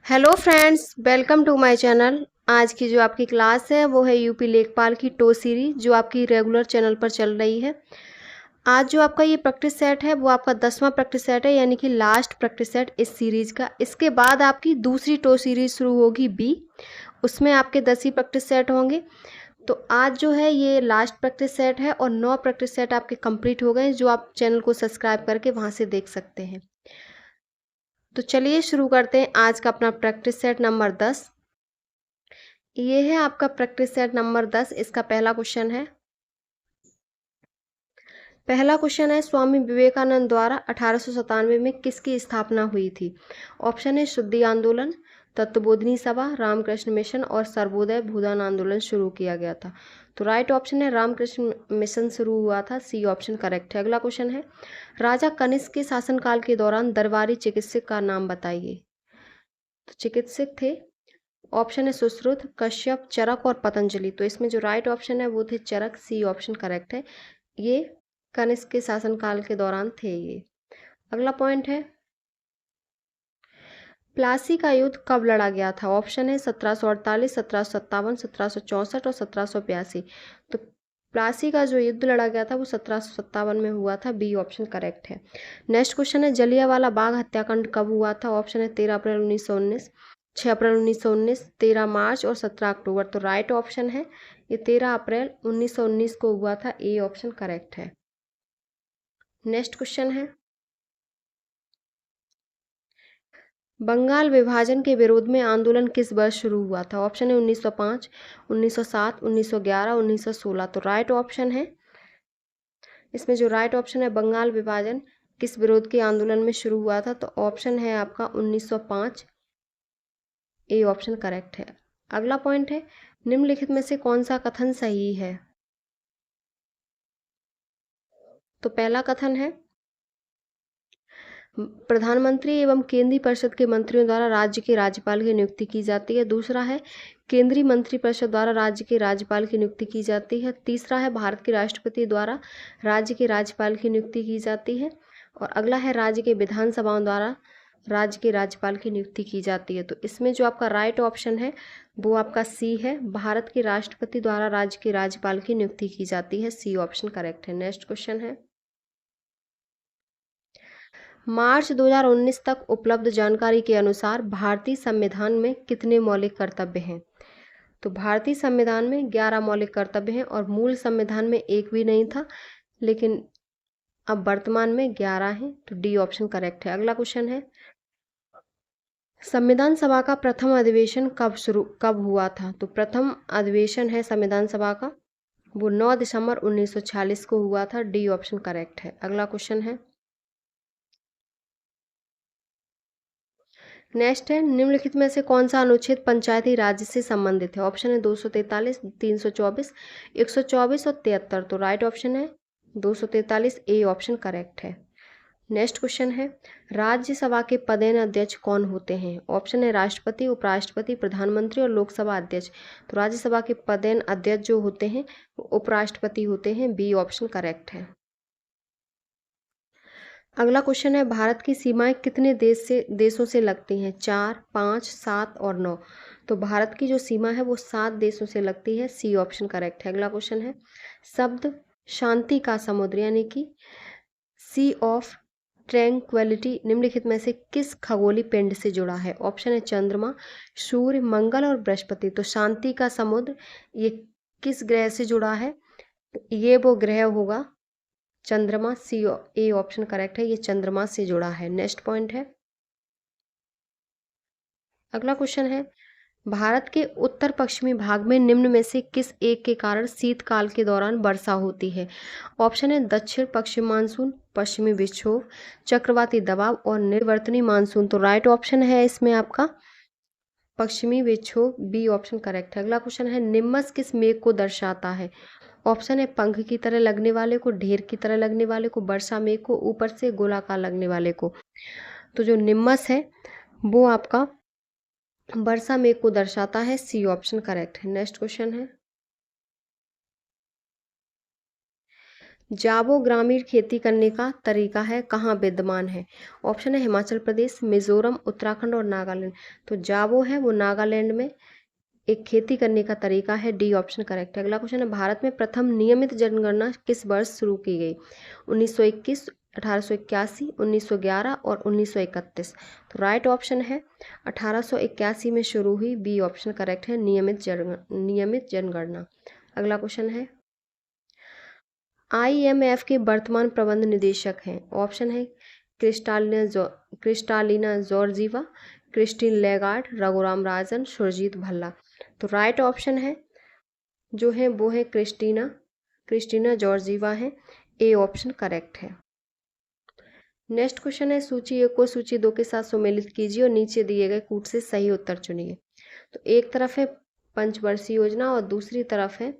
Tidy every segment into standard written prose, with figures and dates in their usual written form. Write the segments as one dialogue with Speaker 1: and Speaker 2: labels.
Speaker 1: Hello friends, welcome to my channel. आज की जो आपकी क्लास है वो है यूपी लेखपाल की टो सीरीज जो आपकी रेगुलर चैनल पर चल रही है। आज जो आपका ये प्रैक्टिस सेट है वो आपका 10वां प्रैक्टिस सेट है, यानी कि लास्ट प्रैक्टिस सेट इस सीरीज का। इसके बाद आपकी दूसरी टो सीरीज शुरू होगी बी, उसमें आपके 10 ही प्रैक्टिस सेट होंगे। तो आज जो है ये लास्ट प्रैक्टिस सेट है और 9 प्रैक्टिस सेट आपके कंप्लीट हो गए, जो आप चैनल को सब्सक्राइब करके वहाँ से देख सकते हैं। तो चलिए शुरू करते हैं आज का अपना प्रैक्टिस सेट नंबर 10। ये है आपका प्रैक्टिस सेट नंबर 10। इसका पहला क्वेश्चन है। पहला क्वेश्चन है, स्वामी विवेकानंद द्वारा 1897 में किसकी स्थापना हुई थी? ऑप्शन है शुद्धि आंदोलन, तत्वबोधिनी सभा, रामकृष्ण मिशन और सर्वोदय भूदान आंदोलन शुरू किया गया था। तो राइट ऑप्शन है रामकृष्ण मिशन शुरू हुआ था, सी ऑप्शन करेक्ट है। अगला क्वेश्चन है, राजा कनिष्क के शासनकाल के दौरान दरबारी चिकित्सक का नाम बताइए। तो चिकित्सक थे, ऑप्शन है सुश्रुत, कश्यप, चरक और पतंजलि। तो इसमें जो राइट ऑप्शन है वो थे चरक, सी ऑप्शन करेक्ट है। ये कनिष्क के शासनकाल के दौरान थे ये। अगला पॉइंट है, प्लासी का युद्ध कब लड़ा गया था? ऑप्शन है 1748, 1757, 1764 और 1782। तो प्लासी का जो युद्ध लड़ा गया था वो 1757 में हुआ था, बी ऑप्शन करेक्ट है। नेक्स्ट क्वेश्चन है, जलियांवाला बाग हत्याकांड कब हुआ था? ऑप्शन है 13 अप्रैल 1919, 6 अप्रैल 1919, 13 मार्च और 17 अक्टूबर। तो राइट ऑप्शन है ये 13 अप्रैल 1919 को हुआ था, ए ऑप्शन करेक्ट है। नेक्स्ट क्वेश्चन है, बंगाल विभाजन के विरोध में आंदोलन किस वर्ष शुरू हुआ था? ऑप्शन है 1905, 1907, 1911, 1916। तो राइट ऑप्शन है, इसमें जो राइट ऑप्शन है बंगाल विभाजन किस विरोध के आंदोलन में शुरू हुआ था? तो ऑप्शन है आपका 1905, ए ऑप्शन करेक्ट है। अगला पॉइंट है, निम्नलिखित में से कौन सा कथन सही है? तो पहला कथन है, प्रधानमंत्री एवं केंद्रीय परिषद के मंत्रियों द्वारा राज्य के राज्यपाल की नियुक्ति की जाती है। दूसरा है, केंद्रीय मंत्रिपरिषद द्वारा राज्य के राज्यपाल की नियुक्ति की जाती है। तीसरा है, भारत के राष्ट्रपति द्वारा राज्य के राज्यपाल की नियुक्ति की जाती है। और अगला है, राज्य के विधानसभाओं द्वारा राज्य के राज्यपाल की नियुक्ति की जाती है। तो इसमें जो आपका राइट ऑप्शन है वो आपका सी है, भारत के राष्ट्रपति द्वारा राज्य के राज्यपाल की नियुक्ति की जाती है, सी ऑप्शन करेक्ट है। नेक्स्ट क्वेश्चन है, मार्च 2019 तक उपलब्ध जानकारी के अनुसार भारतीय संविधान में कितने मौलिक कर्तव्य हैं? तो भारतीय संविधान में 11 मौलिक कर्तव्य हैं और मूल संविधान में एक भी नहीं था, लेकिन अब वर्तमान में 11 हैं। तो डी ऑप्शन करेक्ट है। अगला क्वेश्चन है, संविधान सभा का प्रथम अधिवेशन कब हुआ था? तो प्रथम अधिवेशन है संविधान सभा का वो 9 दिसंबर 1946 को हुआ था, डी ऑप्शन करेक्ट है। अगला क्वेश्चन है, नेक्स्ट है, निम्नलिखित में से कौन सा अनुच्छेद पंचायती राज से संबंधित है? ऑप्शन है 243, 324, 124 और 73। तो राइट ऑप्शन है 243, ए ऑप्शन करेक्ट है। नेक्स्ट क्वेश्चन है, राज्यसभा के पदेन अध्यक्ष कौन होते हैं? ऑप्शन है राष्ट्रपति, उपराष्ट्रपति, प्रधानमंत्री और लोकसभा अध्यक्ष। तो राज्यसभा के पदेन अध्यक्ष जो होते हैं वो उपराष्ट्रपति होते हैं, बी ऑप्शन करेक्ट है। अगला क्वेश्चन है, भारत की सीमाएं कितने देशों से लगती हैं? 4, 5, 7 और 9। तो भारत की जो सीमा है वो 7 देशों से लगती है, सी ऑप्शन करेक्ट है। अगला क्वेश्चन है, शब्द शांति का समुद्र यानी कि सी ऑफ ट्रैंक्विलिटी निम्नलिखित में से किस खगोलीय पिंड से जुड़ा है? ऑप्शन है चंद्रमा, सूर्य, मंगल और बृहस्पति। तो शांति का समुद्र ये किस ग्रह से जुड़ा है? ये वो ग्रह होगा चंद्रमा, सी ए ऑप्शन करेक्ट है, ये चंद्रमा से जुड़ा है। नेक्स्ट पॉइंट है, अगला क्वेश्चन है, भारत के उत्तर पश्चिमी भाग में निम्न में से किस एक के कारण शीतकाल के दौरान वर्षा होती है? ऑप्शन है दक्षिण पश्चिम मानसून, पश्चिमी विक्षोभ, चक्रवाती दबाव और निर्वर्तनी मानसून। तो राइट ऑप्शन है इसमें आपका पश्चिमी विक्षोभ, बी ऑप्शन करेक्ट है। अगला क्वेश्चन है, निम्बस किस मेघ को दर्शाता है? ऑप्शन है पंख की तरह लगने वाले को, ढेर की तरह लगने वाले को, वर्षा मेघ को, ऊपर से गोलाकार लगने वाले को। तो जो निम्बस है वो आपका वर्षा मेघ को दर्शाता है, सी ऑप्शन करेक्ट है। नेक्स्ट क्वेश्चन है, जाबो ग्रामीण खेती करने का तरीका है कहाँ विद्यमान है? ऑप्शन है हिमाचल प्रदेश, मिजोरम, उत्तराखंड और नागालैंड। तो जाबो है वो नागालैंड में एक खेती करने का तरीका है। डी ऑप्शन करेक्ट है। अगला क्वेश्चन है, भारत में प्रथम नियमित जनगणना किस वर्ष शुरू की गई? 1921, 1881, 1911 और 1931। तो राइट ऑप्शन है 1881 में शुरू हुई। बी ऑप्शन करेक्ट है, नियमित जनगणना। अगला क्वेश्चन है, IMF के वर्तमान प्रबंध निदेशक हैं। ऑप्शन है Kristalina Georgieva, Christine Lagarde, Raghuram Rajan, Surjit Bhalla. तो राइट ऑप्शन है जो है वो है क्रिस्टीना जॉर्जीवा है। ए ऑप्शन करेक्ट है। नेक्स्ट क्वेश्चन है, सूची 1 को सूची 2 के साथ सम्मिलित कीजिए और नीचे दिए गए कूट से सही उत्तर चुनिए। तो एक तरफ है पंचवर्षीय योजना और दूसरी तरफ है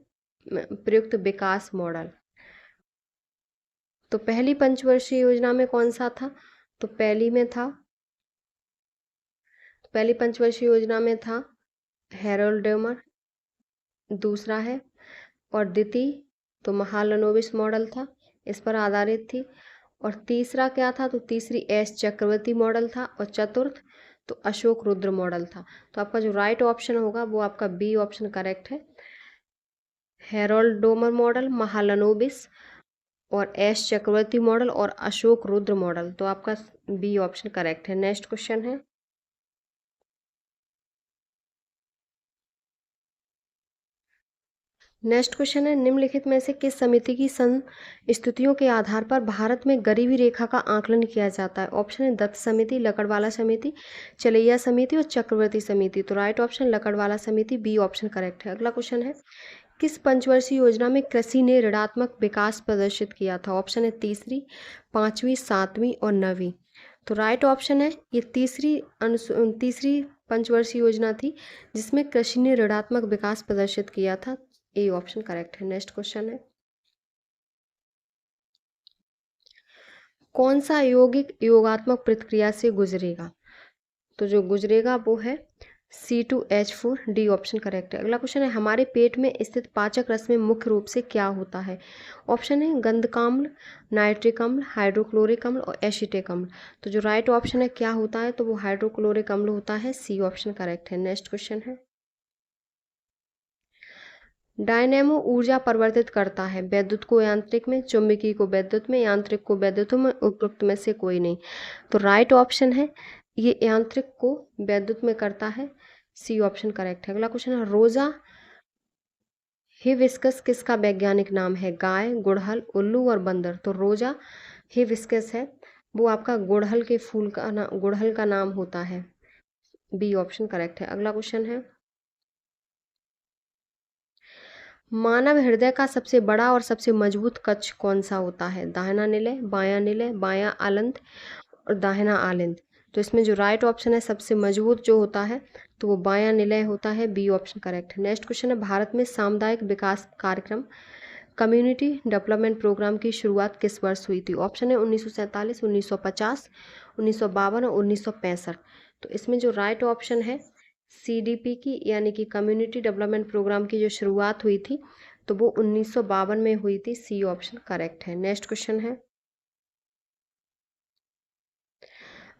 Speaker 1: प्रयुक्त विकास मॉडल। तो पहली पंचवर्षीय योजना में कौन सा था? तो पहली पंचवर्षीय योजना में था हैरोल्ड डेमर, दूसरा है, और द्वितीय तो महालनोबिस मॉडल था, इस पर आधारित थी। और तीसरा क्या था? तो तीसरी एस चक्रवर्ती मॉडल था। और चतुर्थ तो अशोक रुद्र मॉडल था। तो आपका जो राइट ऑप्शन होगा वो आपका बी ऑप्शन करेक्ट है। हैरोल्ड डोमर मॉडल, महालनोबिस और एस चक्रवर्ती मॉडल और अशोक रुद्र मॉडल। तो आपका बी ऑप्शन करेक्ट है। नेक्स्ट क्वेश्चन है, निम्नलिखित में से किस समिति की संस्तुतियों के आधार पर भारत में गरीबी रेखा का आकलन किया जाता है? ऑप्शन है दत्त समिति, लकड़वाला समिति, चलैया समिति और चक्रवर्ती समिति। तो राइट ऑप्शन लकड़वाला समिति, बी ऑप्शन करेक्ट है। अगला क्वेश्चन है, किस पंचवर्षीय योजना में कृषि ने ऋणात्मक विकास प्रदर्शित किया था? ऑप्शन है तीसरी, पांचवी, सातवीं और नवीं। तो राइट ऑप्शन है ये तीसरी पंचवर्षीय योजना थी जिसमें कृषि ने ऋणात्मक विकास प्रदर्शित किया था। ए ऑप्शन करेक्ट है। नेक्स्ट क्वेश्चन है, कौन सा यौगिक योगात्मक प्रतिक्रिया से गुजरेगा? तो जो गुजरेगा वो है C2H4। डी ऑप्शन करेक्ट है। अगला क्वेश्चन है, हमारे पेट में स्थित पाचक रस में मुख्य रूप से क्या होता है? ऑप्शन है गंधकाम्ल, नाइट्रिक अम्ल, हाइड्रोक्लोरिक अम्ल और एसिटिक अम्ल। तो जो राइट ऑप्शन है क्या होता है? तो वो हाइड्रोक्लोरिक अम्ल होता है। सी ऑप्शन करेक्ट है। नेक्स्ट क्वेश्चन है, डायनेमो ऊर्जा परिवर्तित करता है वैद्युत को यांत्रिक में, चुंबकीय को वैद्युत में, यांत्रिक को वैद्युत में, उपरोक्त में से कोई नहीं। तो राइट ऑप्शन है ये यांत्रिक को वैद्युत में करता है। सी ऑप्शन करेक्ट है। अगला क्वेश्चन है, रोजा हिबिस्कस किसका वैज्ञानिक नाम है? गाय, गुड़हल, उल्लू और बंदर। तो रोजा हिबिस्कस है वो आपका गुड़हल का नाम होता है। बी ऑप्शन करेक्ट है। अगला क्वेश्चन है, मानव हृदय का सबसे बड़ा और सबसे मजबूत कक्ष कौन सा होता है? दाहिना निलय, बायां आलंद और दाहिना आलिंद। तो इसमें जो राइट ऑप्शन है सबसे मजबूत जो होता है तो वो बायां निलय होता है। बी ऑप्शन करेक्ट है। नेक्स्ट क्वेश्चन है, भारत में सामुदायिक विकास कार्यक्रम कम्युनिटी डेवलपमेंट प्रोग्राम की शुरुआत किस वर्ष हुई थी? ऑप्शन है 1947, 1950, 1952 और 1965। तो इसमें जो राइट ऑप्शन है CDP की यानी कि कम्युनिटी डेवलपमेंट प्रोग्राम की जो शुरुआत हुई थी तो वो 1952 में हुई थी। सी ऑप्शन करेक्ट है। नेक्स्ट क्वेश्चन है,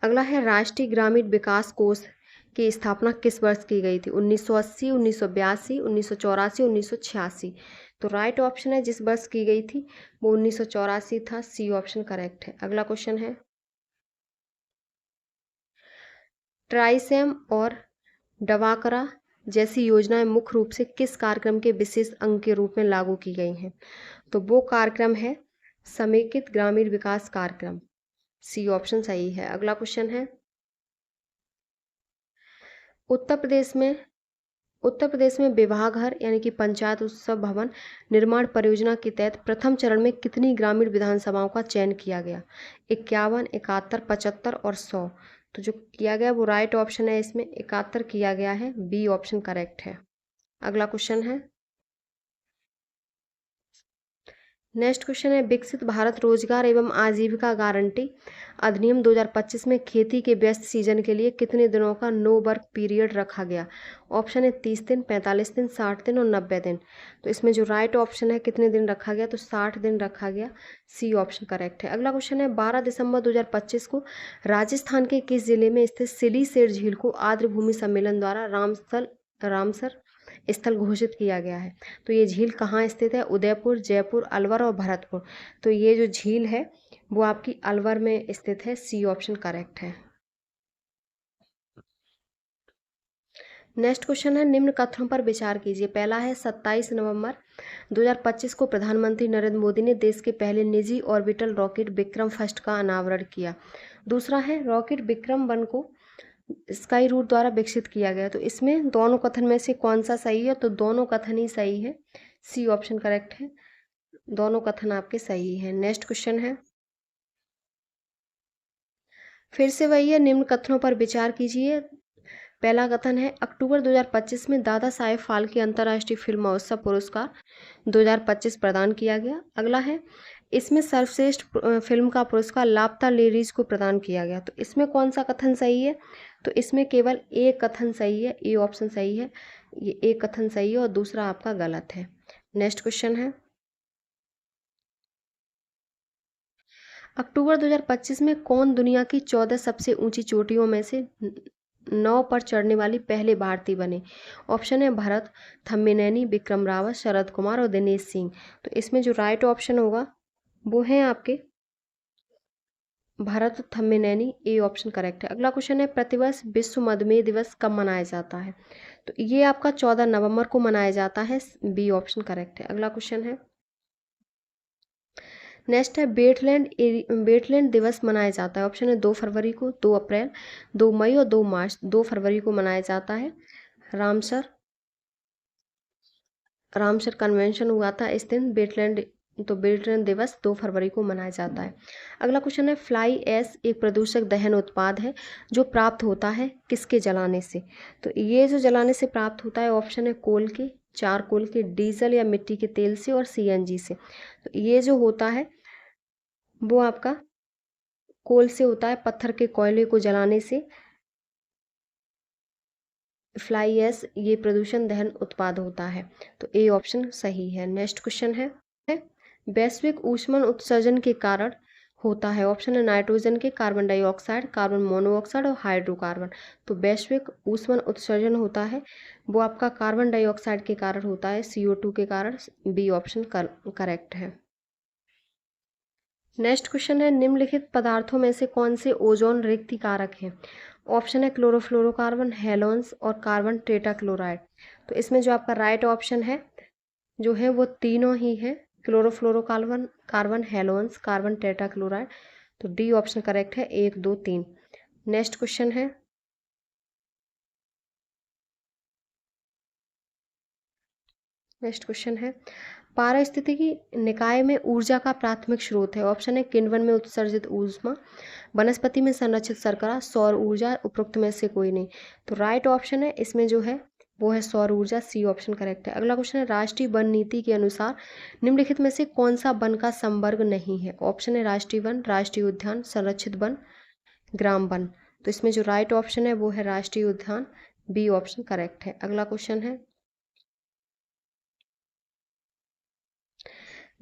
Speaker 1: अगला है, राष्ट्रीय ग्रामीण विकास कोष की स्थापना किस वर्ष की गई थी? 1980, 1982, 1984, 1986। तो राइट ऑप्शन है जिस वर्ष की गई थी वो 1984 था। सी ऑप्शन करेक्ट है। अगला क्वेश्चन है, ट्राइसेम और डवाकरा जैसी योजनाएं मुख्य रूप से किस कार्यक्रम के विशेष अंग के रूप में लागू की गई हैं? तो वो कार्यक्रम है समेकित ग्रामीण विकास कार्यक्रम। सी ऑप्शन सही है। अगला क्वेश्चन है, उत्तर प्रदेश में विवाह घर यानी कि पंचायत उत्सव भवन निर्माण परियोजना के तहत प्रथम चरण में कितनी ग्रामीण विधानसभाओं का चयन किया गया? 51, 71, 75 और 100। तो जो किया गया वो राइट ऑप्शन है, इसमें 71 किया गया है। बी ऑप्शन करेक्ट है। अगला क्वेश्चन है, नेक्स्ट क्वेश्चन है, विकसित भारत रोजगार एवं आजीविका गारंटी अधिनियम 2025 में खेती के व्यस्त सीजन के लिए कितने दिनों का नो वर्क पीरियड रखा गया? ऑप्शन है 30 दिन, 45 दिन, 60 दिन और 90 दिन। तो इसमें जो राइट ऑप्शन है कितने दिन रखा गया, तो 60 दिन रखा गया। सी ऑप्शन करेक्ट है। अगला क्वेश्चन है, 12 दिसंबर 2025 को राजस्थान के किस जिले में स्थित सिलीसेर झील को आर्द्रभूमि सम्मेलन द्वारा रामसर स्थल घोषित किया गया है? तो ये झील कहाँ स्थित है? उदयपुर, जयपुर, अलवर और भरतपुर। तो ये जो झील है वो आपकी अलवर में स्थित है। सी ऑप्शन करेक्ट है। नेक्स्ट क्वेश्चन है, निम्न कथनों पर विचार कीजिए। पहला है, 27 नवंबर 2025 को प्रधानमंत्री नरेंद्र मोदी ने देश के पहले निजी ऑर्बिटल रॉकेट विक्रम फर्स्ट का अनावरण किया। दूसरा है, रॉकेट विक्रम वन को स्काई रूट द्वारा विकसित किया गया। तो इसमें दोनों कथन में से कौन सा सही है? तो दोनों कथन ही सही है। सी ऑप्शन करेक्ट है। दोनों कथन आपके सही है। नेक्स्ट क्वेश्चन है, फिर से वही है, निम्न कथनों पर विचार कीजिए। पहला कथन है, अक्टूबर 2025 में दादा साहेब फाल्के अंतर्राष्ट्रीय फिल्म महोत्सव पुरस्कार 2025 प्रदान किया गया। अगला है, इसमें सर्वश्रेष्ठ फिल्म का पुरस्कार लापता लेडीज को प्रदान किया गया। तो इसमें कौन सा कथन सही है? तो इसमें केवल एक कथन सही है। ए ऑप्शन सही है। ये एक कथन सही है और दूसरा आपका गलत है। नेक्स्ट क्वेश्चन है, अक्टूबर 2025 में कौन दुनिया की 14 सबसे ऊंची चोटियों में से 9 पर चढ़ने वाली पहले भारतीय बने? ऑप्शन है भरत, थम्मेनैनी, विक्रम रावत, शरद कुमार और दिनेश सिंह। तो इसमें जो राइट ऑप्शन होगा वो है आपके भरत थम्मेनैनी। ए ऑप्शन करेक्ट है। अगला क्वेश्चन है, प्रतिवर्ष विश्व मधुमेह दिवस कब मनाया जाता है? तो ये आपका 14 नवंबर को मनाया जाता है। बी ऑप्शन करेक्ट है। अगला क्वेश्चन है, नेक्स्ट है, वेटलैंड दिवस मनाया जाता है। ऑप्शन है 2 फरवरी को, 2 अप्रैल, 2 मई और 2 मार्च। 2 फरवरी को मनाया जाता है। रामसर कन्वेंशन हुआ था इस दिन। वेटलैंड दिवस 2 फरवरी को मनाया जाता है। अगला क्वेश्चन है, फ्लाई ऐश एक प्रदूषक दहन उत्पाद है जो प्राप्त होता है किसके जलाने से? तो ये जो जलाने से प्राप्त होता है, ऑप्शन है कोल के, चारकोल के, डीजल या मिट्टी के तेल से और सीएनजी से। तो ये जो होता है वो आपका कोल से होता है, पत्थर के कोयले को जलाने से फ्लाई ऐश ये प्रदूषण दहन उत्पाद होता है। तो ए ऑप्शन सही है। नेक्स्ट क्वेश्चन है, वैश्विक ऊष्मन उत्सर्जन के कारण होता है। ऑप्शन है नाइट्रोजन के, कार्बन डाइऑक्साइड, कार्बन मोनोऑक्साइड और हाइड्रोकार्बन। तो वैश्विक ऊष्मन उत्सर्जन होता है वो आपका कार्बन डाइऑक्साइड के कारण होता है, CO2 के कारण। बी ऑप्शन करेक्ट है। नेक्स्ट क्वेश्चन है, निम्नलिखित पदार्थों में से कौन से ओजोन रिक्ति कारक हैं? ऑप्शन है क्लोरोफ्लोरोकार्बन, हेलोन्स और कार्बन टेट्राक्लोराइड। तो इसमें जो आपका राइट ऑप्शन है जो है वो तीनों ही है, chlorofluorocarbon, carbon, halons, carbon tetrachloride. तो डी ऑप्शन करेक्ट है, 1, 2, 3। नेक्स्ट क्वेश्चन है, पारिस्थितिकी निकाय में ऊर्जा का प्राथमिक स्रोत है। ऑप्शन है किण्वन में उत्सर्जित ऊष्मा, वनस्पति में संरक्षित शर्करा, सौर ऊर्जा, उपरोक्त में से कोई नहीं। तो राइट ऑप्शन है इसमें जो है वो है सौर ऊर्जा। सी ऑप्शन करेक्ट है। अगला क्वेश्चन है, राष्ट्रीय वन नीति के अनुसार निम्नलिखित में से कौन सा वन का संवर्ग नहीं है? ऑप्शन है राष्ट्रीय वन, राष्ट्रीय उद्यान, संरक्षित वन, ग्राम वन। तो इसमें जो राइट ऑप्शन है वो है राष्ट्रीय उद्यान। बी ऑप्शन करेक्ट है। अगला क्वेश्चन है,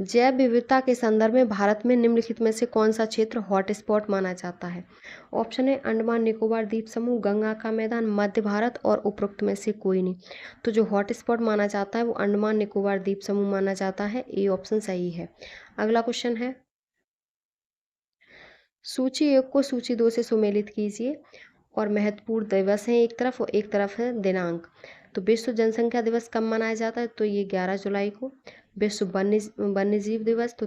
Speaker 1: जैव विविधता के संदर्भ में भारत में निम्नलिखित में से कौन सा क्षेत्र हॉटस्पॉट माना जाता है? ऑप्शन है अंडमान निकोबार द्वीप समूह, गंगा का मैदान, मध्य भारत और उपरोक्त में से कोई नहीं। तो जो हॉटस्पॉट माना जाता है वो अंडमान निकोबार द्वीप समूह माना जाता है। ए ऑप्शन सही है। अगला क्वेश्चन है, सूची 1 को सूची 2 से सुमेलित कीजिए और महत्वपूर्ण दिवस हैं एक तरफ और एक तरफ है दिनांक। तो विश्व जनसंख्या दिवस कब मनाया जाता है? तो ये 11 जुलाई को। विश्व वन्यजीव दिवस तो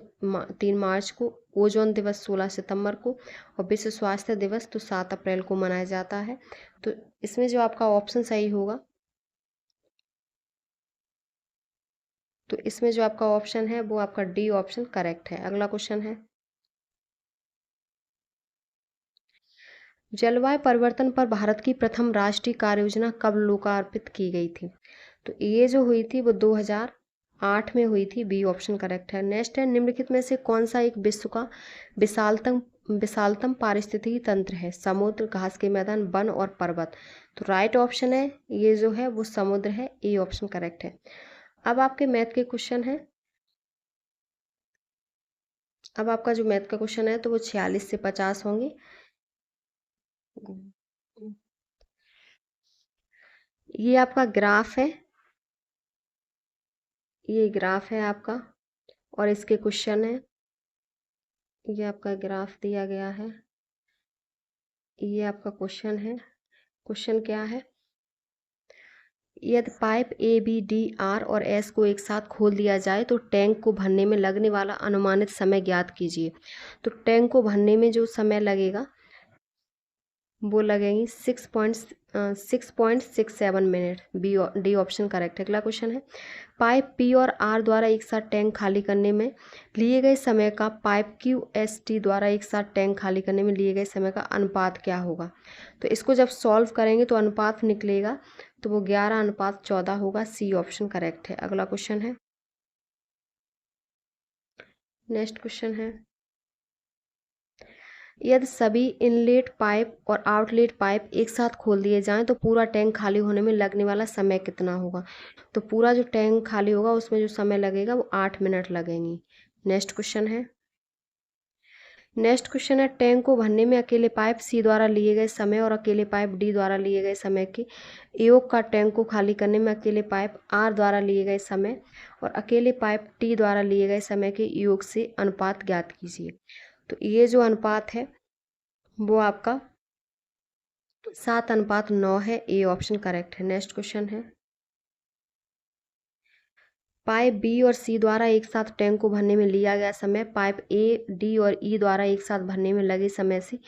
Speaker 1: 3 मार्च को। ओजोन दिवस 16 सितंबर को। और विश्व स्वास्थ्य दिवस तो 7 अप्रैल को मनाया जाता है। तो इसमें जो आपका ऑप्शन सही होगा, तो इसमें जो आपका ऑप्शन है वो आपका डी ऑप्शन करेक्ट है। अगला क्वेश्चन है, जलवायु परिवर्तन पर भारत की प्रथम राष्ट्रीय कार्य योजना कब लोकार्पित की गई थी? तो ये जो हुई थी वो 8 में हुई थी, बी ऑप्शन करेक्ट है। नेक्स्ट है, निम्नलिखित में से कौन सा एक विश्व का विशालतम विशालतम पारिस्थितिकी तंत्र है? समुद्र, घास के मैदान, वन और पर्वत। तो राइट ऑप्शन है ये जो है वो समुद्र है, ए ऑप्शन करेक्ट है। अब आपके मैथ के क्वेश्चन है। अब आपका जो मैथ का क्वेश्चन है तो वो 46 से 50 होंगे। ये आपका ग्राफ है, ये ग्राफ है आपका, और इसके क्वेश्चन है। ये आपका ग्राफ दिया गया है, ये आपका क्वेश्चन है। क्वेश्चन क्या है? यदि pipe A B D R और एस को एक साथ खोल दिया जाए तो टैंक को भरने में लगने वाला अनुमानित समय ज्ञात कीजिए। तो टैंक को भरने में जो समय लगेगा वो लगेंगी 6.67 मिनट। बी डी ऑप्शन करेक्ट है। अगला क्वेश्चन है, पाइप पी और आर द्वारा एक साथ टैंक खाली करने में लिए गए समय का पाइप क्यू एस टी द्वारा एक साथ टैंक खाली करने में लिए गए समय का अनुपात क्या होगा? तो इसको जब सॉल्व करेंगे तो अनुपात निकलेगा, तो वो 11:14 होगा। सी ऑप्शन करेक्ट है। अगला क्वेश्चन है, नेक्स्ट क्वेश्चन है, यदि सभी इनलेट पाइप और आउटलेट पाइप एक साथ खोल दिए जाएं तो पूरा टैंक खाली होने में लगने वाला समय कितना होगा? तो पूरा जो टैंक खाली होगा उसमें जो समय लगेगा वो 8 मिनट लगेंगी। नेक्स्ट क्वेश्चन है, टैंक को भरने में अकेले पाइप सी द्वारा लिए गए समय और अकेले पाइप डी द्वारा लिए गए समय के योग का टैंक को खाली करने में अकेले पाइप आर द्वारा लिए गए समय और अकेले पाइप टी द्वारा लिए गए समय के योग से अनुपात ज्ञात कीजिए। तो ये जो अनुपात है वो आपका 7:9 है। ए ऑप्शन करेक्ट है। नेक्स्ट क्वेश्चन है, पाइप बी और सी द्वारा एक साथ टैंक को भरने में लिया गया समय पाइप ए डी और ई द्वारा एक साथ भरने में लगे समय से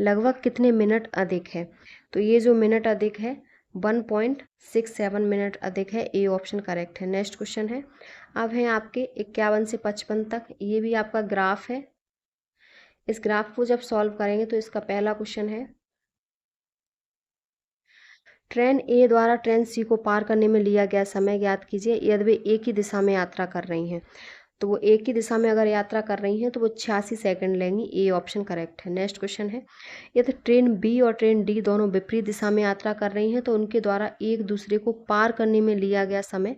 Speaker 1: लगभग कितने मिनट अधिक है? तो ये जो मिनट अधिक है 1.67 मिनट अधिक है। ए ऑप्शन करेक्ट है। नेक्स्ट क्वेश्चन है, अब है आपके 51 से 55 तक। ये भी आपका ग्राफ है। इस ग्राफ को जब सॉल्व करेंगे तो इसका पहला क्वेश्चन है, ट्रेन ए द्वारा ट्रेन सी को पार करने में लिया गया समय ज्ञात कीजिए यदि वे एक ही दिशा में यात्रा कर रही हैं। तो वो एक ही दिशा में अगर यात्रा कर रही हैं तो वो 86 सेकंड लेंगी। ए ऑप्शन करेक्ट है। नेक्स्ट क्वेश्चन है, यदि ट्रेन बी और ट्रेन डी दोनों विपरीत दिशा में यात्रा कर रही हैं तो उनके द्वारा एक दूसरे को पार करने में लिया गया समय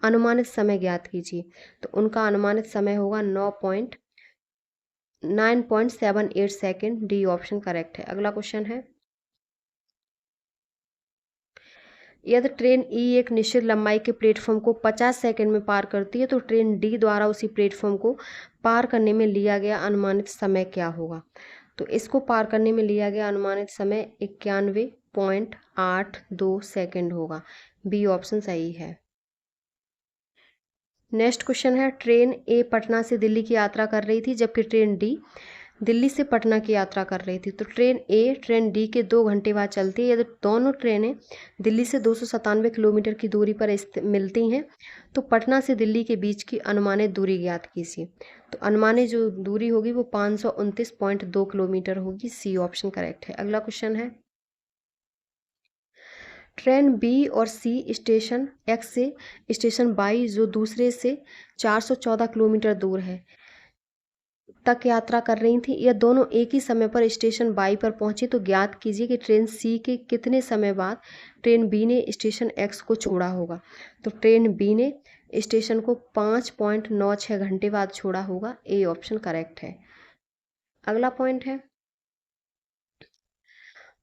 Speaker 1: अनुमानित समय ज्ञात कीजिए। तो उनका अनुमानित समय होगा 9.78 सेकेंड। डी ऑप्शन करेक्ट है। अगला क्वेश्चन है, यदि ट्रेन ई एक निश्चित लंबाई के प्लेटफॉर्म को 50 सेकंड में पार करती है तो ट्रेन डी द्वारा उसी प्लेटफॉर्म को पार करने में लिया गया अनुमानित समय क्या होगा? तो इसको पार करने में लिया गया अनुमानित समय 91.82 सेकंड होगा। बी ऑप्शन सही है। नेक्स्ट क्वेश्चन है, ट्रेन ए पटना से दिल्ली की यात्रा कर रही थी जबकि ट्रेन डी दिल्ली से पटना की यात्रा कर रही थी। तो ट्रेन ए ट्रेन डी के 2 घंटे बाद चलती है। यदि दोनों ट्रेनें दिल्ली से 297 किलोमीटर की दूरी पर मिलती हैं तो पटना से दिल्ली के बीच की अनुमानित दूरी ज्ञात कीजिए। तो अनुमानित जो दूरी होगी वो 529.2 किलोमीटर होगी। सी ऑप्शन करेक्ट है। अगला क्वेश्चन है, ट्रेन बी और सी स्टेशन एक्स से स्टेशन वाई जो दूसरे से 414 किलोमीटर दूर है तक यात्रा कर रही थी, यह दोनों एक ही समय पर स्टेशन वाई पर पहुंची। तो ज्ञात कीजिए कि ट्रेन सी के कितने समय बाद ट्रेन बी ने स्टेशन एक्स को छोड़ा होगा। तो ट्रेन बी ने स्टेशन को 5.96 घंटे बाद छोड़ा होगा। ए ऑप्शन करेक्ट है। अगला पॉइंट है,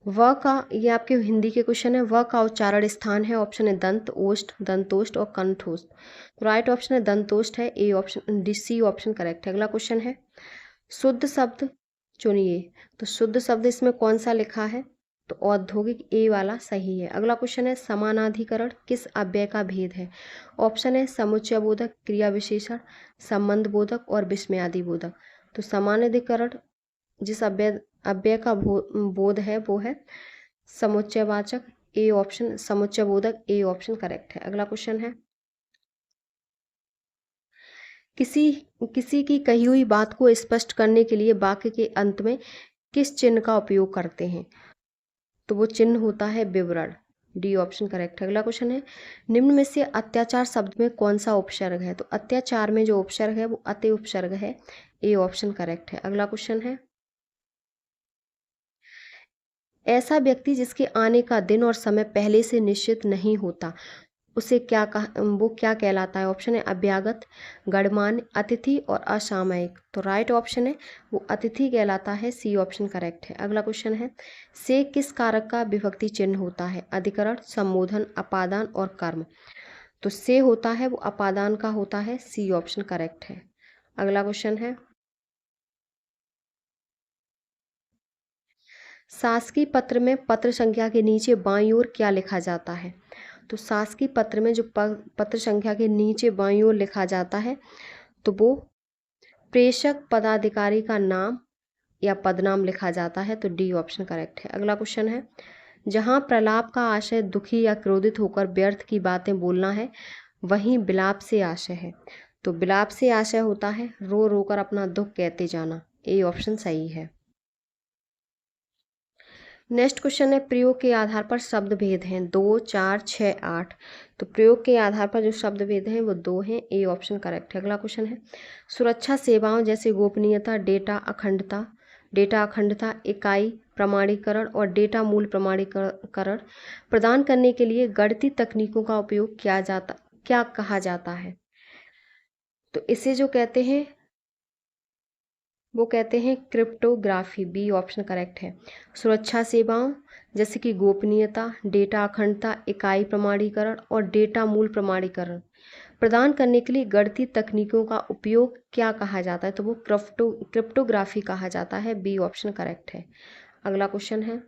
Speaker 1: व का, ये आपके हिंदी के क्वेश्चन है, व का उच्चारण स्थान है। ऑप्शन है दंत ओष्ठ, दंतोष्ठ और कंठोष्ठ। तो राइट ऑप्शन है दंतोष्ठ है। A option D C option correct है। अगला क्वेश्चन है, शुद्ध शब्द चुनिए। तो शुद्ध शब्द इसमें कौन सा लिखा है? तो औद्योगिक, ए वाला सही है। अगला क्वेश्चन है, समानाधिकरण किस अव्यय का भेद है? ऑप्शन है समुच्चय बोधक, क्रिया विशेषण, संबंध बोधक और विस्मयादि बोधक। तो समानाधिकरण जिस अव्यय का बोध है वो है समुच्चयवाचक। ए ऑप्शन समुच्चय बोधक। ए ऑप्शन करेक्ट है। अगला क्वेश्चन है, किसी किसी की कही हुई बात को स्पष्ट करने के लिए वाक्य के अंत में किस चिन्ह का उपयोग करते हैं? तो वो चिन्ह होता है विवरण। डी ऑप्शन करेक्ट है। अगला क्वेश्चन है, निम्न में से अत्याचार शब्द में कौन सा उपसर्ग है? तो अत्याचार में जो उपसर्ग है वो अति उपसर्ग है। ए ऑप्शन करेक्ट है। अगला क्वेश्चन है, ऐसा व्यक्ति जिसके आने का दिन और समय पहले से निश्चित नहीं होता, उसे वो क्या कहलाता है? ऑप्शन है अभ्यागत, गणमान्य, अतिथि और असामयिक। तो राइट ऑप्शन है वो अतिथि कहलाता है। सी ऑप्शन करेक्ट है। अगला क्वेश्चन है, से किस कारक का विभक्ति चिन्ह होता है? अधिकरण, संबोधन, अपादान और कर्म। तो से होता है वो अपादान का होता है। सी ऑप्शन करेक्ट है। अगला क्वेश्चन है, शासकीय पत्र में पत्र संख्या के नीचे बाईं ओर क्या लिखा जाता है? तो शासकीय पत्र में जो पत्र संख्या के नीचे बाईं ओर लिखा जाता है तो वो प्रेषक पदाधिकारी का नाम या पदनाम लिखा जाता है। तो डी ऑप्शन करेक्ट है। अगला क्वेश्चन है, जहाँ प्रलाप का आशय दुखी या क्रोधित होकर व्यर्थ की बातें बोलना है, वहीं विलाप से आशय है। तो विलाप से आशय होता है रो रो कर अपना दुख कहते जाना। ए ऑप्शन सही है। नेक्स्ट क्वेश्चन है, प्रयोग के आधार पर शब्द भेद हैं 2, 4, 6, 8। तो प्रयोग के आधार पर जो शब्द भेद हैं वो 2 हैं। ए ऑप्शन करेक्ट है। अगला क्वेश्चन है, सुरक्षा सेवाओं जैसे गोपनीयता, डेटा अखंडता, इकाई प्रमाणीकरण और डेटा मूल प्रमाणीकरण प्रदान करने के लिए गणितीय तकनीकों का उपयोग क्या कहा जाता है? तो इसे जो कहते हैं वो कहते हैं क्रिप्टोग्राफी। बी ऑप्शन करेक्ट है। सुरक्षा सेवाओं जैसे कि गोपनीयता, डेटा अखंडता, इकाई प्रमाणीकरण और डेटा मूल प्रमाणीकरण प्रदान करने के लिए गणितीय तकनीकों का उपयोग क्या कहा जाता है? तो वो क्रिप्टोग्राफी कहा जाता है। बी ऑप्शन करेक्ट है। अगला क्वेश्चन है,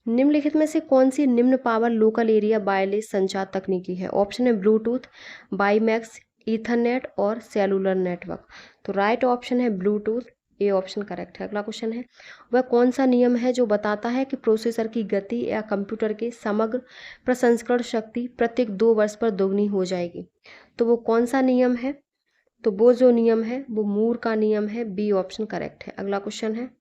Speaker 1: निम्नलिखित में से कौन सी निम्न पावर लोकल एरिया वायरलेस संचार तकनीकी है? ऑप्शन है ब्लूटूथ, बाईमैक्स, ईथरनेट और सेलुलर नेटवर्क। तो राइट ऑप्शन है ब्लूटूथ। ए ऑप्शन करेक्ट है। अगला क्वेश्चन है, वह कौन सा नियम है जो बताता है कि प्रोसेसर की गति या कंप्यूटर के समग्र प्रसंस्करण शक्ति प्रत्येक 2 वर्ष पर दोगुनी हो जाएगी? तो वो कौन सा नियम है? तो वो जो नियम है वो मूर का नियम है। बी ऑप्शन करेक्ट है। अगला क्वेश्चन है,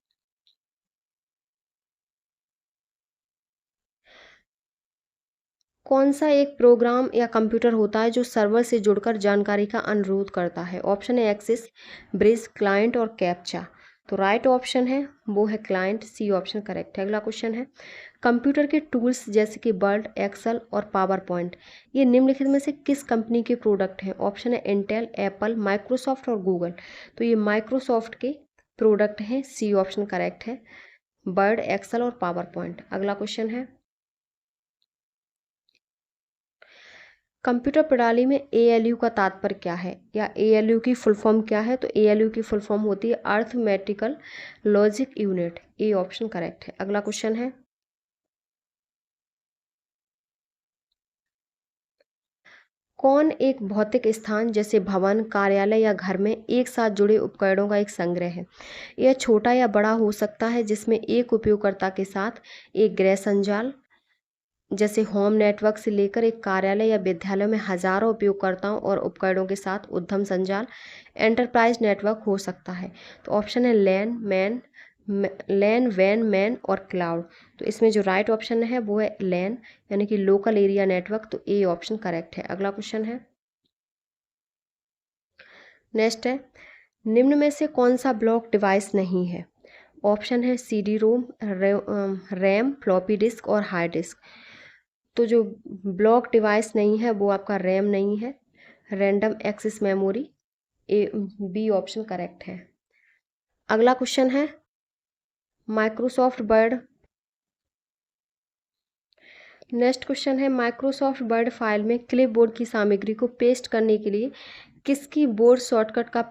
Speaker 1: कौन सा एक प्रोग्राम या कंप्यूटर होता है जो सर्वर से जुड़कर जानकारी का अनुरोध करता है? ऑप्शन है एक्सेस, ब्रिज, क्लाइंट और कैप्चा। तो राइट ऑप्शन है वो है क्लाइंट। सी ऑप्शन करेक्ट है। अगला क्वेश्चन है, कंप्यूटर के टूल्स जैसे कि वर्ड, एक्सेल और पावर पॉइंट ये निम्नलिखित में से किस कंपनी के प्रोडक्ट हैं? ऑप्शन है इंटेल, एप्पल, माइक्रोसॉफ्ट और गूगल। तो ये माइक्रोसॉफ्ट के प्रोडक्ट हैं। सी ऑप्शन करेक्ट है। वर्ड, एक्सेल और पावर पॉइंट। अगला क्वेश्चन है, कंप्यूटर प्रणाली में एएलयू का तात्पर्य क्या है या एएलयू की फुल फॉर्म क्या है? तो एएलयू की फुल फॉर्म होती है arithmetical logic unit. A option correct है। अगला क्वेश्चन है, कौन एक भौतिक स्थान जैसे भवन, कार्यालय या घर में एक साथ जुड़े उपकरणों का एक संग्रह है? यह छोटा या बड़ा हो सकता है, जिसमें एक उपयोगकर्ता के साथ एक गृह संजाल जैसे होम नेटवर्क से लेकर एक कार्यालय या विद्यालय में हजारों उपयोगकर्ताओं और उपकरणों के साथ उद्यम संजाल एंटरप्राइज नेटवर्क हो सकता है। तो ऑप्शन है लैन, वैन, मैन और क्लाउड। तो इसमें जो राइट ऑप्शन है वो है लैन यानी कि लोकल एरिया नेटवर्क। तो ए ऑप्शन करेक्ट है। अगला क्वेश्चन है, नेक्स्ट है, निम्न में से कौन सा ब्लॉक डिवाइस नहीं है? ऑप्शन है CD ROM, RAM, floppy disk और हार्ड डिस्क। तो जो ब्लॉक डिवाइस नहीं है वो आपका रैम नहीं है, random access memory. A B option correct है। अगला क्वेश्चन है, माइक्रोसॉफ्ट वर्ड। नेक्स्ट क्वेश्चन है, माइक्रोसॉफ्ट वर्ड फाइल में क्लिपबोर्ड की सामग्री को पेस्ट करने के लिए किस कीबोर्ड शॉर्टकट का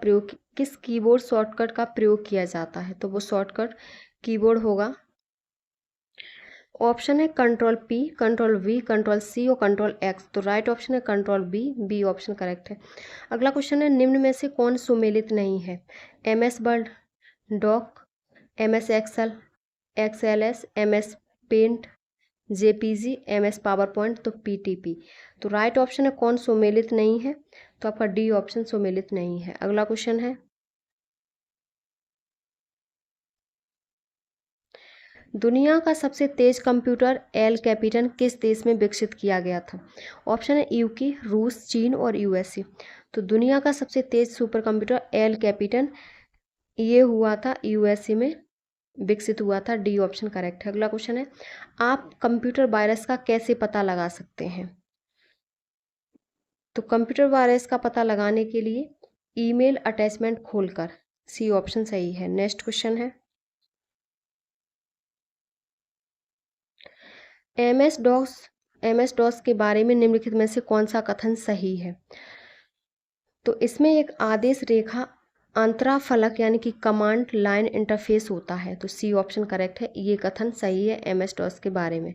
Speaker 1: प्रयोग किया जाता है? तो वो शॉर्टकट कीबोर्ड होगा। ऑप्शन है control P, control V, control C और कंट्रोल एक्स। तो राइट ऑप्शन है control B. B option correct है। अगला क्वेश्चन है, निम्न में से कौन सुमेलित नहीं है? M S Word, doc, M S Excel, XLS, M S Paint, JPG, M S PowerPoint. तो पीटीपी। तो राइट ऑप्शन है कौन सुमेलित नहीं है? तो आपका डी ऑप्शन सुमेलित नहीं है। अगला क्वेश्चन है, दुनिया का सबसे तेज कंप्यूटर एल कैपिटन किस देश में विकसित किया गया था? ऑप्शन है यूके, रूस, चीन और यूएसए। तो दुनिया का सबसे तेज सुपर कंप्यूटर एल कैपिटन ये हुआ था यूएसए में विकसित हुआ था। डी ऑप्शन करेक्ट है। अगला क्वेश्चन है, आप कंप्यूटर वायरस का कैसे पता लगा सकते हैं? तो कंप्यूटर वायरस का पता लगाने के लिए ईमेल अटैचमेंट खोलकर। सी ऑप्शन सही है। नेक्स्ट क्वेश्चन है, एमएस डॉस के बारे में निम्नलिखित में से कौन सा कथन सही है? तो इसमें एक आदेश रेखा अंतराफलक यानी कि कमांड लाइन इंटरफेस होता है। तो सी ऑप्शन करेक्ट है, ये कथन सही है एमएस डॉस के बारे में।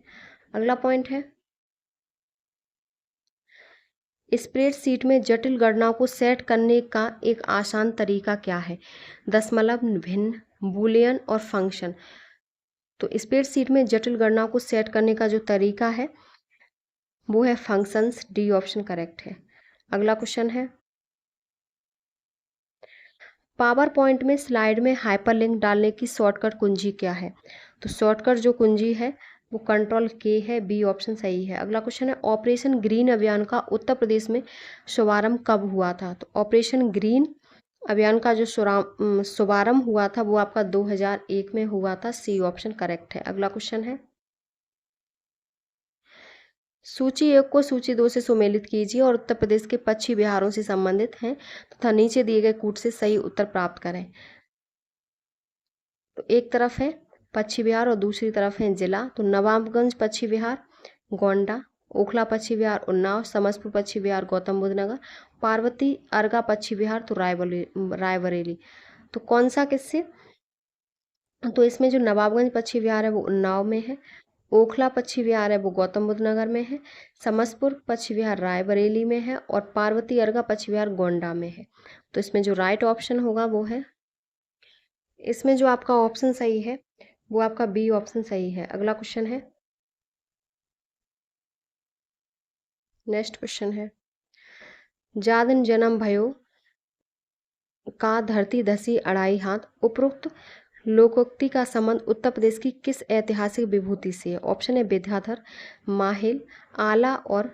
Speaker 1: अगला पॉइंट है, स्प्रेडशीट में जटिल गणनाओं को सेट करने का एक आसान तरीका क्या है? दशमलव, भिन्न, बूलियन और फंक्शन। तो स्प्रेडशीट में जटिल गणनाओं को सेट करने का जो तरीका है वो है फंक्शंस। डी ऑप्शन करेक्ट है। अगला क्वेश्चन है, पावर पॉइंट में स्लाइड में हाइपरलिंक डालने की शॉर्टकट कुंजी क्या है? तो शॉर्टकट जो कुंजी है वो कंट्रोल के है। बी ऑप्शन सही है। अगला क्वेश्चन है, ऑपरेशन ग्रीन अभियान का उत्तर प्रदेश में शुभारंभ कब हुआ था? तो ऑपरेशन ग्रीन अभियान का जो शुभारंभ हुआ था वो आपका 2001 में हुआ था। सी ऑप्शन करेक्ट है। अगला क्वेश्चन है, सूची 1 को सूची 2 से सुमेलित कीजिए और उत्तर प्रदेश के पश्चिमी बिहारों से संबंधित हैं तथा नीचे दिए गए कूट से सही उत्तर प्राप्त करें। तो एक तरफ है पश्चिमी बिहार और दूसरी तरफ है जिला। तो नवाबगंज पश्चिमी बिहार गोंडा, ओखला पश्चिमी बिहार उन्नाव, समस्तीपुर पश्चिमी बिहार गौतम बुद्ध नगर, पार्वती अर्गा पश्चिमी बिहार तो रायबरेली। तो कौन सा किससे? तो इसमें जो नवाबगंज पश्चिमी बिहार है वो उन्नाव में है, ओखला पश्चिमी बिहार है वो गौतम बुद्ध नगर में है, समस्तीपुर पश्चिमी बिहार रायबरेली में है और पार्वती अर्गा पश्चिमी बिहार गोंडा में है। तो इसमें जो राइट ऑप्शन होगा वो है, इसमें जो आपका ऑप्शन सही है वो आपका बी ऑप्शन सही है। अगला क्वेश्चन है, नेक्स्ट क्वेश्चन है, जा दिन जन्म भयो का धरती धसी अढ़ाई हाथ उपरोक्त लोकोक्ति का संबंध उत्तर प्रदेश की किस ऐतिहासिक विभूति से है? ऑप्शन है विद्याधर, माहिल, आला और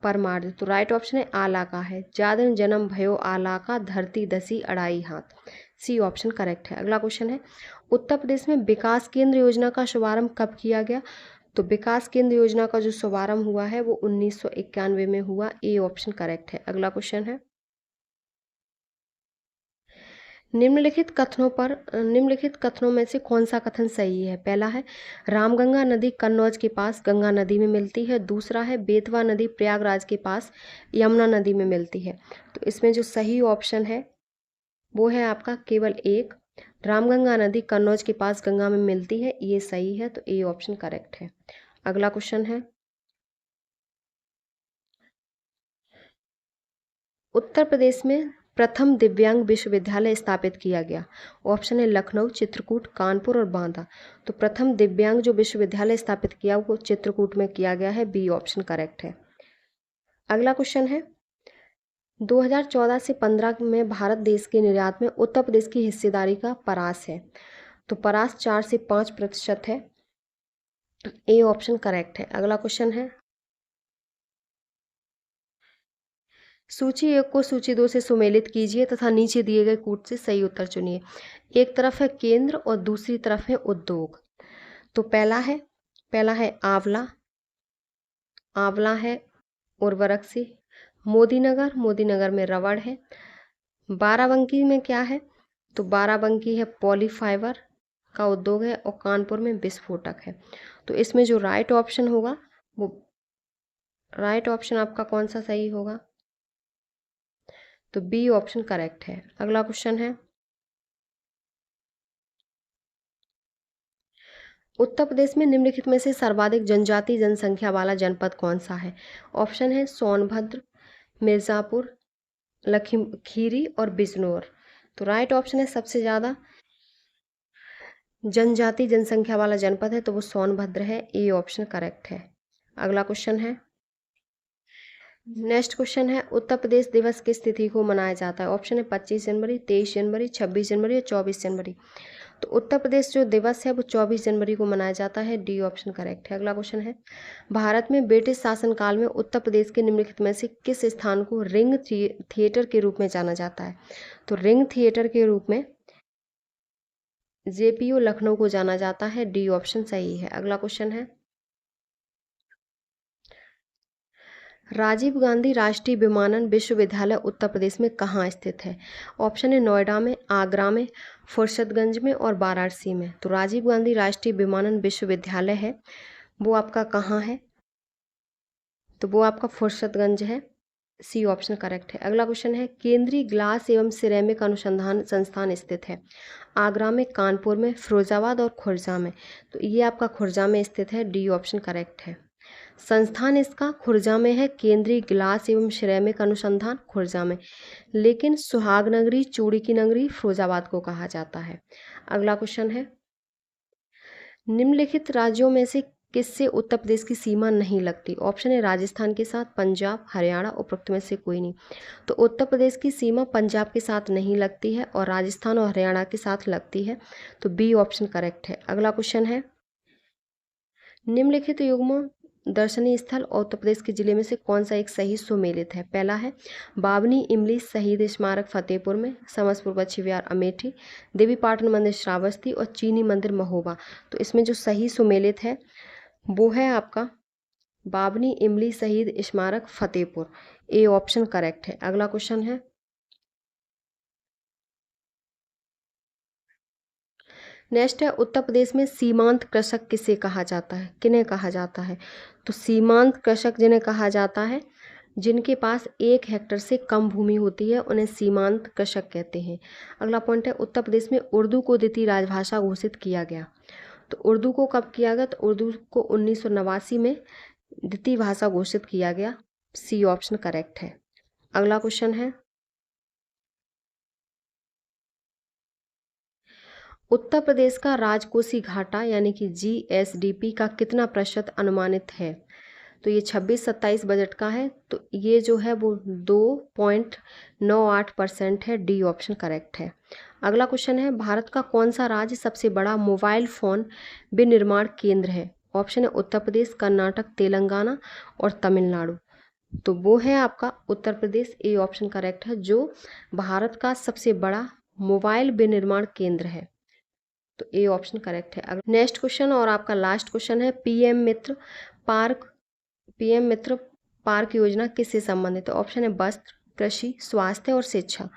Speaker 1: परमार्थ। तो राइट ऑप्शन है आला का है। जा दिन जन्म भयो आला का धरती धसी अढ़ाई हाथ। सी ऑप्शन करेक्ट है। अगला क्वेश्चन है, उत्तर प्रदेश में विकास केंद्र योजना का शुभारंभ कब किया गया? तो विकास केंद्र योजना का जो शुभारंभ हुआ है वो 1991 में हुआ। ए ऑप्शन करेक्ट है। अगला क्वेश्चन है, निम्नलिखित कथनों में से कौन सा कथन सही है? पहला है, रामगंगा नदी कन्नौज के पास गंगा नदी में मिलती है। दूसरा है, बेतवा नदी प्रयागराज के पास यमुना नदी में मिलती है। तो इसमें जो सही ऑप्शन है वो है आपका केवल एक, रामगंगा नदी कन्नौज के पास गंगा में मिलती है, ये सही है। तो ए ऑप्शन करेक्ट है। अगला क्वेश्चन है, उत्तर प्रदेश में प्रथम दिव्यांग विश्वविद्यालय स्थापित किया गया। ऑप्शन है लखनऊ, चित्रकूट, कानपुर और बांदा। तो प्रथम दिव्यांग जो विश्वविद्यालय स्थापित किया वो चित्रकूट में किया गया है। बी ऑप्शन करेक्ट है। अगला क्वेश्चन है, 2014 से 15 में भारत देश के निर्यात में उत्तर प्रदेश की हिस्सेदारी का परास है। तो परास 4 से 5% है। ए ऑप्शन करेक्ट है। अगला क्वेश्चन है, सूची 1 को सूची 2 से सुमेलित कीजिए तथा नीचे दिए गए कूट से सही उत्तर चुनिए। एक तरफ है केंद्र और दूसरी तरफ है उद्योग। तो पहला है आंवला, आंवला है उर्वरक से। मोदीनगर में रबड़ है। बाराबंकी में क्या है? तो बाराबंकी है पॉलीफाइबर का उद्योग है और कानपुर में विस्फोटक है। तो इसमें जो राइट ऑप्शन होगा वो राइट ऑप्शन आपका कौन सा सही होगा? तो बी ऑप्शन करेक्ट है। अगला क्वेश्चन है, उत्तर प्रदेश में निम्नलिखित में से सर्वाधिक जनजातीय जनसंख्या वाला जनपद कौन सा है? ऑप्शन है सोनभद्र, मिर्जापुर, लखीमखीरी और बिजनौर। तो राइट ऑप्शन है सबसे ज़्यादा जनजातीय जनसंख्या वाला जनपद है तो वो सोनभद्र है। ए ऑप्शन करेक्ट है। अगला क्वेश्चन है, नेक्स्ट क्वेश्चन है, उत्तर प्रदेश दिवस किस तिथि को मनाया जाता है? ऑप्शन है 25 जनवरी, 23 जनवरी, 26 जनवरी और 24 जनवरी। तो उत्तर प्रदेश जो दिवस है वो 24 जनवरी को मनाया जाता है। डी ऑप्शन करेक्ट है। अगला क्वेश्चन है, भारत में ब्रिटिश शासनकाल में उत्तर प्रदेश के निम्नलिखित में से किस स्थान को रिंग थिएटर के रूप में जाना जाता है? तो रिंग थिएटर के रूप में जेपीयू लखनऊ को जाना जाता है। डी ऑप्शन सही है। अगला क्वेश्चन है, राजीव गांधी राष्ट्रीय विमानन विश्वविद्यालय उत्तर प्रदेश में कहाँ स्थित है? ऑप्शन है नोएडा में, आगरा में, फुर्सतगंज में और वाराणसी में। तो राजीव गांधी राष्ट्रीय विमानन विश्वविद्यालय है वो आपका कहाँ है? तो वो आपका फुर्सतगंज है। सी ऑप्शन करेक्ट है। अगला क्वेश्चन है, केंद्रीय ग्लास एवं सिरेमिक अनुसंधान संस्थान स्थित है आगरा में, कानपुर में, फिरोजाबाद और खुर्जा में। तो ये आपका खुर्जा में स्थित है। डी ऑप्शन करेक्ट है। संस्थान इसका खुर्जा में है, केंद्रीय ग्लास एवं सिरेमिक अनुसंधान खुर्जा में, लेकिन सुहागनगरी, चूड़ी की नगरी फिरोजाबाद को कहा जाता है। अगला क्वेश्चन है, निम्नलिखित राज्यों में से किससे उत्तर प्रदेश की सीमा नहीं लगती? ऑप्शन है राजस्थान के साथ, पंजाब, हरियाणा, उपरोक्त में से कोई नहीं। तो उत्तर प्रदेश की सीमा पंजाब के साथ नहीं लगती है और राजस्थान और हरियाणा के साथ लगती है। तो बी ऑप्शन करेक्ट है। अगला क्वेश्चन है, निम्नलिखित युग्मों दर्शनीय स्थल उत्तर प्रदेश के जिले में से कौन सा एक सही सुमेलित है? पहला है बावनी इमली शहीद स्मारक फतेहपुर में, समसपुर बछी विहार अमेठी, देवी पाटन मंदिर श्रावस्ती और चीनी मंदिर महोबा। तो इसमें जो सही सुमेलित है वो है आपका बावनी इमली शहीद स्मारक फतेहपुर। ए ऑप्शन करेक्ट है। अगला क्वेश्चन है, नेक्स्ट है, उत्तर प्रदेश में सीमांत कृषक किसे कहा जाता है? किन्हें कहा जाता है? तो सीमांत कृषक जिन्हें कहा जाता है जिनके पास 1 हेक्टेयर से कम भूमि होती है उन्हें सीमांत कृषक कहते हैं। अगला पॉइंट है, उत्तर प्रदेश में उर्दू को द्वितीय राजभाषा घोषित किया गया। तो उर्दू को कब किया गया? तो उर्दू को 1989 में द्वितीय भाषा घोषित किया गया। सी ऑप्शन करेक्ट है। अगला क्वेश्चन है, उत्तर प्रदेश का राजकोषीय घाटा यानी कि जीएसडीपी का कितना प्रतिशत अनुमानित है? तो ये 26-27 बजट का है। तो ये जो है वो 2.98% है। डी ऑप्शन करेक्ट है। अगला क्वेश्चन है, भारत का कौन सा राज्य सबसे बड़ा मोबाइल फ़ोन विनिर्माण केंद्र है? ऑप्शन है उत्तर प्रदेश, कर्नाटक, तेलंगाना और तमिलनाडु। तो वो है आपका Uttar Pradesh. A option correct है, जो भारत का सबसे बड़ा मोबाइल विनिर्माण केंद्र है। तो ए ऑप्शन करेक्ट है। नेक्स्ट क्वेश्चन और आपका लास्ट क्वेश्चन है, पीएम मित्र पार्क योजना किससे संबंधित है? ऑप्शन है वस्त्र, कृषि, स्वास्थ्य और शिक्षा।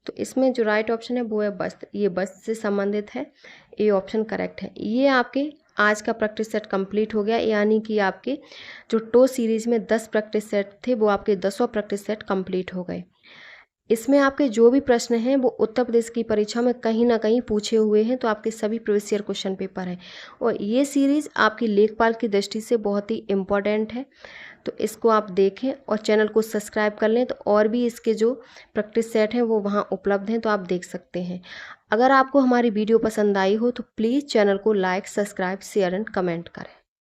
Speaker 1: तो इसमें जो राइट ऑप्शन है वो है वस्त्र। ये वस्त्र से संबंधित है। ए ऑप्शन करेक्ट है। ये आपके आज का प्रैक्टिस सेट कंप्लीट हो गया, यानी कि आपके जो टो सीरीज में 10 प्रैक्टिस सेट थे वो आपके 10वां प्रैक्टिस सेट कंप्लीट हो गए। इसमें आपके जो भी प्रश्न हैं वो उत्तर प्रदेश की परीक्षा में कहीं ना कहीं पूछे हुए हैं। तो आपके सभी प्रीवियस ईयर क्वेश्चन पेपर है और ये सीरीज़ आपकी लेखपाल की दृष्टि से बहुत ही इम्पॉर्टेंट है। तो इसको आप देखें और चैनल को सब्सक्राइब कर लें। तो और भी इसके जो प्रैक्टिस सेट हैं वो वहाँ उपलब्ध हैं, तो आप देख सकते हैं। अगर आपको हमारी वीडियो पसंद आई हो तो प्लीज़ चैनल को like, subscribe, share and comment करें।